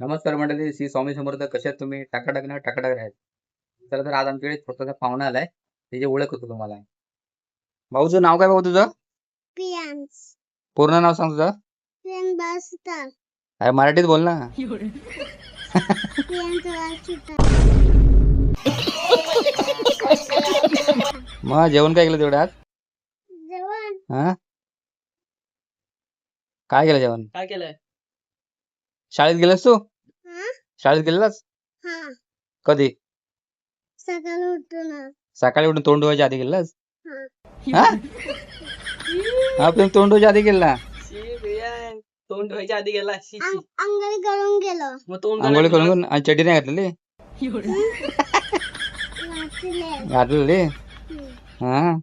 नमस्कार मंडळी, श्री स्वामी समर्थ. कशात तुम्ही? टाकाटाक ना टाकाटाक आहेत. चला तर आज आमच्याकडे छोटासा पाहुणा आलाय, त्याची ओळख होतो तुम्हाला. भाऊचं नाव काय भाऊ तुझं? प्रियांश पूर्ण नाव सांग तुझं. प्रियांश बाळसुतार अरे मराठीत बोल ना. प्रियांश बाळसुतार मग जेवण काय केलं तेवढं आज? जेवण हा, काय केलं जेवण? काय केलंय? शाळेत गेलास तू? हा शाळेत गेलेलास हा कधी? सकाळी उठून सकाळी उठून तोंड धुवायच्या आधी गेलास? हा हा आपण तोंड धुवायच्या आधी गेला. शी प्रियांश, तोंड धुवायच्या आधी गेला. शी शी. अंघोळी करून गेलो मग तोंड आंघोळी धुवायला करून आणि चड्डी नाही घातलेली? घातले घातलेली. हा,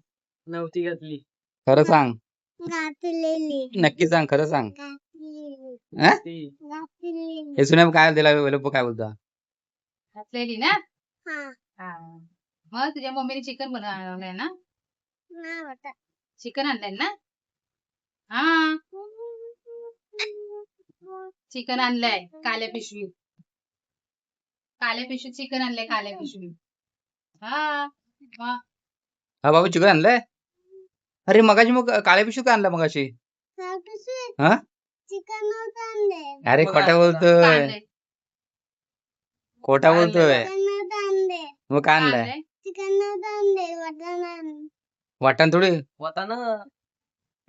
नव्हती घातली. खरं सांग. घातलेली नक्की सांग, खरं सांग. घातलेली हा? ती घातलेली हे सुने काय दिला लोक काय बोलता? घातलेली ना. हा हा. मग तुझ्या मम्मीने चिकन बनवलंय ना. नाही वाटत चिकन आणलंय ना. हा, चिकन आणलंय काल्या पिशवी. काल्या पिशवी चिकन आणलंय, काल्या पिशवी. हा मग हा बाबू चिकन आणलंय. अरे मगाशी मग काळ्या पिशवी काय आणला मगाशी? हा? चिकन नव्हतं आणले अरे मग खोटा आणलं. बोलतोय, आणलंय. खोटा काय बोलतोय. आणलंय? चिकन नव्हतं आणले मग काय आणलंय? आणलंय. चिकन नव्हतं आणले वाटण वाटण थोडी. होता ना.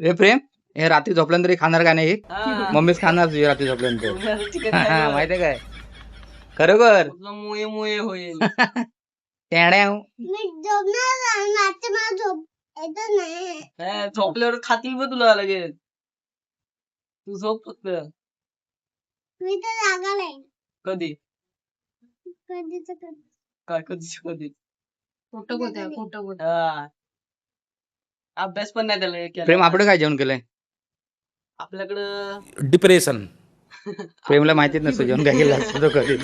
ए प्रेम, हे रात्री झोपल्यानंतर हे खाणार का नाही? हा. मम्मीच खाणार तुझी रात्री झोपल्यानंतर. तुम्ही आता चिकन हा, खायला. माहितीये काय? खरोखर. तुझं मुये मुये होईल. टेड्याव. मी झोपणार नाच मला झोप येत नाही हा, झोपल्यावर खातील बघ तुला लगेच. तू झोप फक्त. मी तर जागा नाही कधी कधीच कधी काय कधी खोटं बोलतोय, खोटं बोलतोय. हा. अभ्यास पण नाही त्याला केला. प्रेम आपण काय जेवण केलंय? आपल्याकडं डिप्रेशन. प्रेमला माहितीच नसतं जेवण काय केलं असतं तो कधी.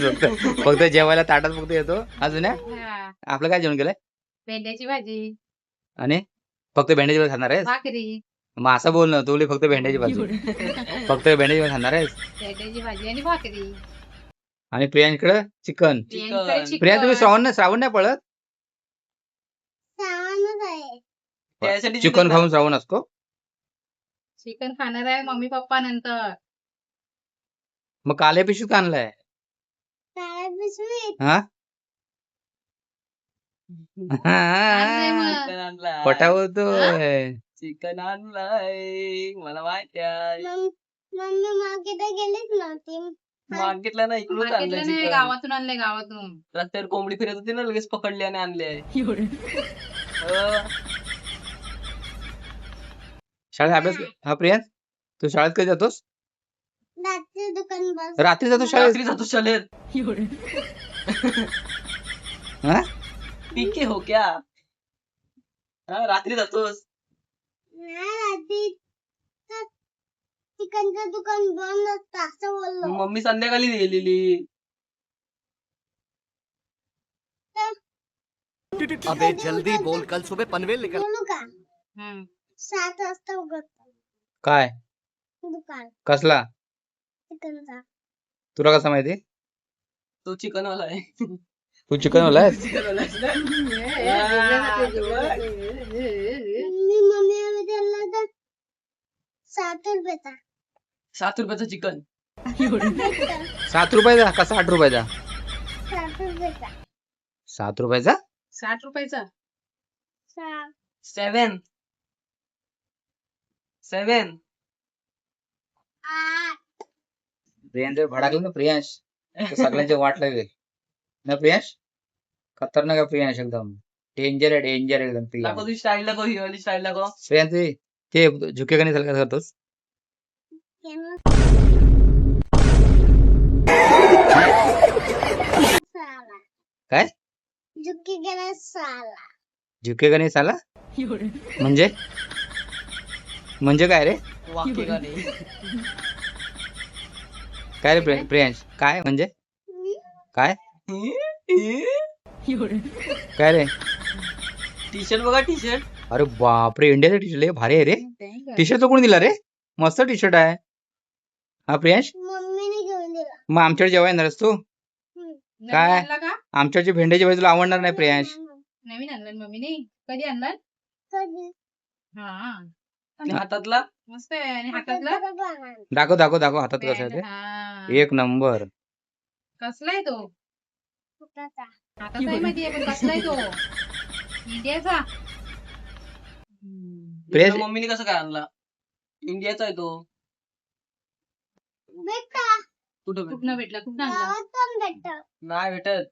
फक्त जेवायला ताटात फक्त येतो. अजून हा. आपलं काय जेवण केलंय? भेंड्याची भाजी, आणि फक्त भेंड्याची भाजी खाणार आहेस? भाकरी. मग असं बोल ना, तुला फक्त भेंड्याची भाजी. फक्त भेंड्याची भाजी खाणार आहेस? भेंड्याची भाजी आणि भाकरी. आणि प्रियांकडे चिकन. प्रियांकडे प्रिया तुम्ही चिकन. श्रावण नाही पळत? सामानच आहे त्यासाठी चिकन खाऊन श्रावण असतो? चिकन खाणार आहे मम्मी पप्पा नंतर. मग काल्या पिशवीत का आणलाय? काळ्या पिशवीत हा? आणलंय मग. चिकन आणलाय. खोटा बोलतोय. चिकन आणलाय मला माहिती आहे. मम्मी मार्केटला गेलीच नव्हती मार्केटला नाही, इकडून आणलं मार्केटला नाही, चिकन. गावातून आणलंय, गावातून. रस्त्यावर कोंबडी फिरत होती ना, लगेच पकडली आणि आणले. शाळेत अभ्यास हा प्रिया, तू शाळेत कधी जातोस? रात्री दुकान बस रात्री जातो शाळेत? रात्री जातो शाळेत. हा? पीके हो क्या? हा, रात्री जातोस. नाही रात्री चिकनचं दुकान बंद असतं असं बोललो मम्मी संध्याकाळी गेलेली. अबे जल्दी बोल, कल सुबह पनवेल निकल. बोलू का हम्म. 7 वाजता उघडतं काय दुकान कसला? चिकनचा तुला कसं माहिती? तो चिकन वाला आहे. तू चिकन वाला आहेस? चिकन वाला आहे. मी मम्मी त्यांना तर 7 रुपयाचा 7 रुपयाचं चिकन. 7 रुपयाचा का 60 रुपयाचा? 7 रुपयाचा 7 रुपयाचा? 60 रुपयाचा. 7 8 प्रियांश भडाकलं ना प्रियांश, तर सगळ्यांची वाट लागेल ना प्रियांश. खतरनाक आहे प्रियांश, एकदम डेंजर आहे, डेंजर एकदम दाखव प्रियांश. तुझी स्टाईल दाखव, ही वाली स्टाईल दाखव. प्रियांश ते झुके का नाही सारखं करतोस? साला काय झुकी गेला साला झुके का नाही साला? म्हणजे म्हणजे काय रे? वाक्य का नाही? काय रे प्रियांश, काय म्हणजे काय काय रे? टी शर्ट बघा, टी शर्ट. अरे बापरे, इंडियाचा टी शर्ट भारी आहे रे. टी शर्ट कोण दिला रे? मस्त टी शर्ट आहे. हा प्रियांश, मम्मीने घेऊन दिला मग आमच्याकडे जेव्हा येणारच तू नवीन काय? आणला का आमच्याकडची भेंड्याची भाजी तुला आवडणार नाही प्रियांश. नवीन आणलं मम्मीने कधी आणलं कधी हा आणि हातातला मस्त आहे आणि हातातला दाखव दाखव दाखव हातात कसं आहे ते. हा एक नंबर. कसला आहे तो कुठाचा हातात आहे माहितीये पण कसला आहे तो इंडियाचा प्रियांश मम्मीने कसं काय आणला इंडियाचा आहे तो भेटता कुठं भेटला? कुठनं भेटला कुठनं आणला गावात पण भेटत नाही भेटत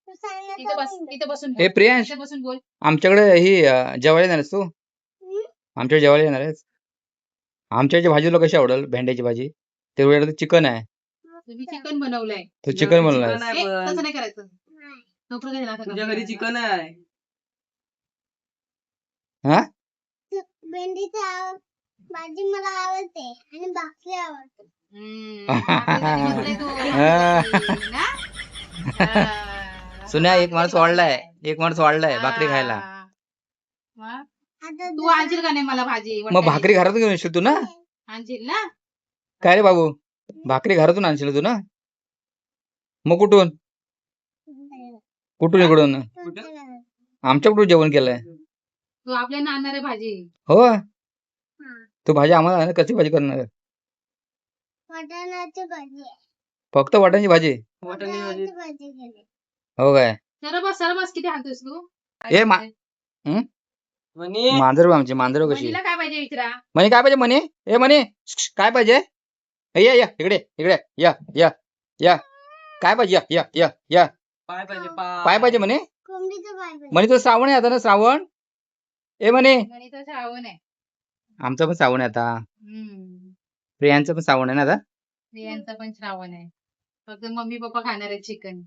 तू सांगितलं इथं बस पण इथं बसून हे बोल. प्रियांश इथं बसून बोल आमच्याकडे ही जेवायला येणार आहेस तू आमच्याकडे जेवायला येणार आहेस. आमच्याकडची भाजी तुला कशी आवडेल भेंड्याची भाजी तेवढ्या चिकन आहे तुम्ही चिकन बनवलंय तू चिकन बनवलाय. चिकन आहे ए, तसं पण नाही करायचं नाही. नोकरं घ्यायला आता तुझ्या कसं घरी करायचं? चिकन आहे हा भेंडीची भाजी मला आवडते आणि भाकरी आवडते भाकरी जरी बसलाय तो. हा. ना? हा. सुन्या एक माणूस वाढलाय एक माणूस वाढलाय भाकरी खायला. हा. मग आता तू आणशील का नाही मला भाजी मग भाकरी घरातून घेऊन येशील तू ना. आणशील ना काय रे बाबू भाकरी घरातून आणशील तू ना. मग कुठून कुठून इकडून आमच्या कुठून जेवण केलंय. तू आपल्याला आणणार आहे भाजी हो तू भाजी आम्हाला आहे ना, कशी भाजी करणार वाटाण्याची भाजी आहे. फक्त वाटाण्याची भाजी. वाटाणे भाजी वाटाण्याची भाजी केली हो काय सरळ बस किती हालतोस तू ए मा म्हणे मांजर बघ आमची मांजर कशी बहिणीला काय पाहिजे विचारा म्हणे काय पाहिजे म्हणे ए म्हणे काय पाहिजे या या इकडे इकडे या या या काय पाहिजे या या या या पाय पाहिजे पाय पाहिजे म्हणे कोंबडीचं पाय पाहिजे. म्हणे तो श्रावण आहे आता ना श्रावण ए म्हणे गणित श्रावण आहे आमचं पण श्रावण आहे आता हम्म प्रियांचं पण श्रावण आहे ना आता. स्त्रियांचा पण श्रावण आहे फक्त मम्मी पप्पा खाणार आहे चिकन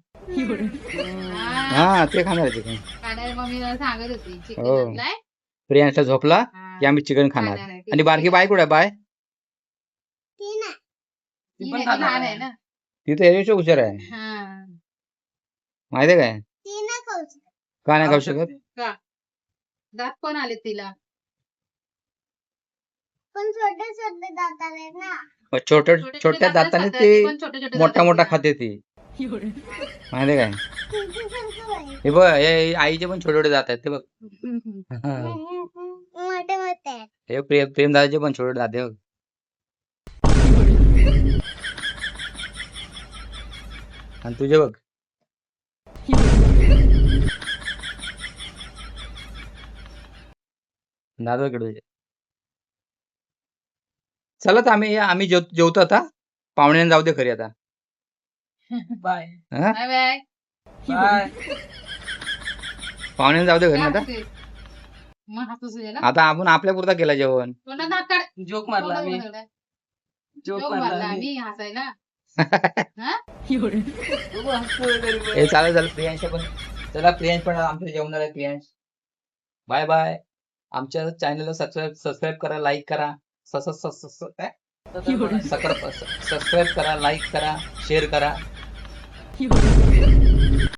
हा ते खाणार चिकन. खाणार मम्मी सांगत होती चिकन हो. आणलाय प्रियांशा झोपला हा, की आम्ही चिकन खाणार. खाणार आहे. आणि बारकी बाय कुठे बाय ती नाही. ती पण नाही, ती खाणार लहान आहे. आहे ना ती तर याच्यापेक्षा हुशार आहे हा माहितीये काय ती नाही खाऊ शकत. का नाही खाऊ शकत. दात पण आले तिला पण छोटे छोटे दात आले ना. मग छोट्या दाताने खातात, ती पण छोटे-छोटे मोठा दात मोठा आहेत खाते ती माहितीये काय. तुझ्यासारखं बाई. हे बघ हे आईचे पण छोटे छोटे दात आहेत ते बघ. तिला. मोठे मोठे आहेत. हे प्रेम दादाचे पण छोटे दात आहे बघ. आणि तुझे बघ दादा इकडे तुझे. चला तर आम्ही जेवतो आता पाहुण्याने जाऊ दे खरी आता. बाय हा? बाय बाय बाय पाहुण्याने जाऊ दे घरी आता. मग हातूस ना आता आपण आपल्या पुरता केला जेवण. तोंडात दात काढ जोक मारला मी जोक जोक मारला मारला मी आम्ही हसायला बघू, हसतोय तरी पण. हे चालेल चालेल प्रियांश पण चला प्रियांश पण आमच्या जेवणार आहे प्रियांश. Bye bye. आमच्या चॅनलला सबस्क्राईब करा लाईक करा सबस्क्राईब करा लाईक करा शेअर करा.